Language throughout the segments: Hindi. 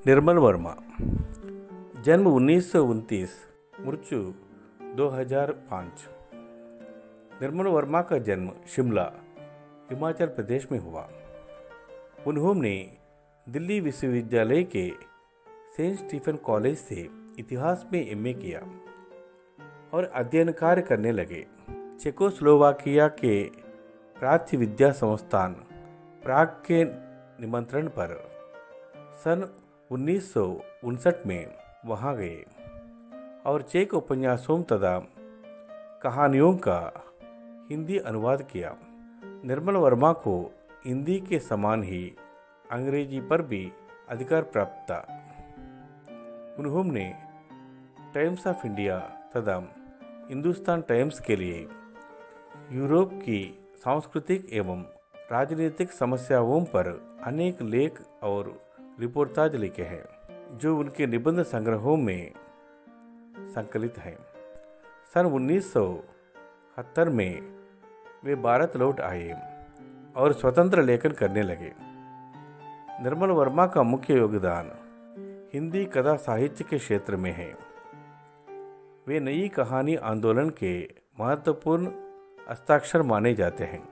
निर्मल वर्मा, जन्म 1929, मृत्यु 2005। निर्मल वर्मा का जन्म शिमला, हिमाचल प्रदेश में हुआ। उन्होंने दिल्ली विश्वविद्यालय के सेंट स्टीफन कॉलेज से इतिहास में एमए किया और अध्ययन कार्य करने लगे। चेकोस्लोवाकिया के प्राच्य विद्या संस्थान प्राग के निमंत्रण पर सन 1959 में वहां गए और चेक उपन्यासों तथा कहानियों का हिंदी अनुवाद किया। निर्मल वर्मा को हिंदी के समान ही अंग्रेजी पर भी अधिकार प्राप्त था। उन्होंने टाइम्स ऑफ इंडिया तथा हिंदुस्तान टाइम्स के लिए यूरोप की सांस्कृतिक एवं राजनीतिक समस्याओं पर अनेक लेख और रिपोर्टाज लिखे हैं, जो उनके निबंध संग्रहों में संकलित हैं। सन 1970 में वे भारत लौट आए और स्वतंत्र लेखन करने लगे। निर्मल वर्मा का मुख्य योगदान हिंदी कथा साहित्य के क्षेत्र में है। वे नई कहानी आंदोलन के महत्वपूर्ण हस्ताक्षर माने जाते हैं।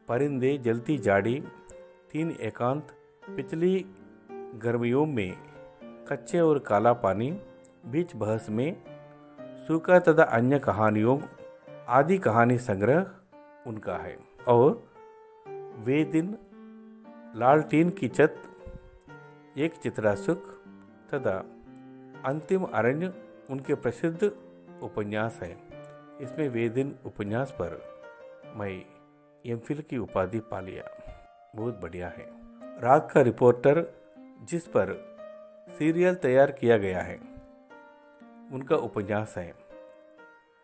परिंदे, जलती जाड़ी, 3 एकांत, पिछली गर्मियों में, कच्चे और काला पानी, बीच बहस में, सूखा तथा अन्य कहानियों आदि कहानी संग्रह उनका है। और वे दिन, लालटीन की छत, एक चित्रासुख तथा अंतिम अरण्य उनके प्रसिद्ध उपन्यास हैं। इसमें वे दिन उपन्यास पर मैं एमफिल की उपाधि पा लिया। बहुत बढ़िया है। रात का रिपोर्टर, जिस पर सीरियल तैयार किया गया है, उनका उपन्यास है।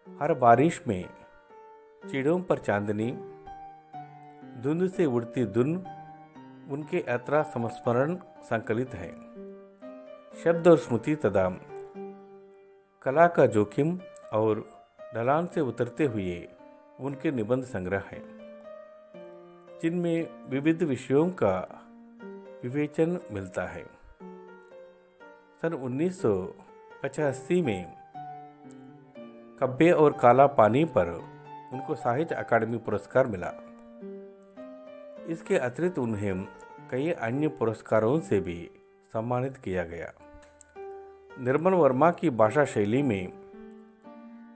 हर बारिश में, चिड़ों पर चांदनी, धुंध से उड़ती धुन उनके यात्रा संस्मरण संकलित है। शब्द और स्मृति तथा कला का जोखिम और ढलान से उतरते हुए उनके निबंध संग्रह हैं, जिनमें विविध विषयों का विवेचन मिलता है। सन 1985 में कब्बे और काला पानी पर उनको साहित्य अकादमी पुरस्कार मिला। इसके अतिरिक्त उन्हें कई अन्य पुरस्कारों से भी सम्मानित किया गया। निर्मल वर्मा की भाषा शैली में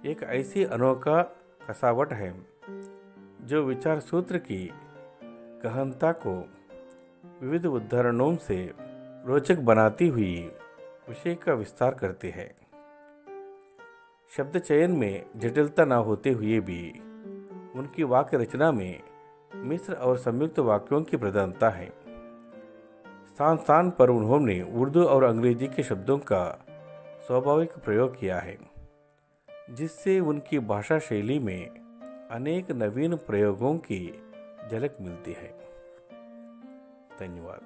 एक ऐसी अनोखा कसावट है, जो विचार सूत्र की गहनता को विविध उदाहरणों से रोचक बनाती हुई विषय का विस्तार करती है। शब्द चयन में जटिलता न होते हुए भी उनकी वाक्य रचना में मिश्र और संयुक्त वाक्यों की प्रधानता है। स्थान स्थान पर उन्होंने उर्दू और अंग्रेजी के शब्दों का स्वाभाविक प्रयोग किया है, जिससे उनकी भाषा शैली में अनेक नवीन प्रयोगों की झलक मिलती है। धन्यवाद।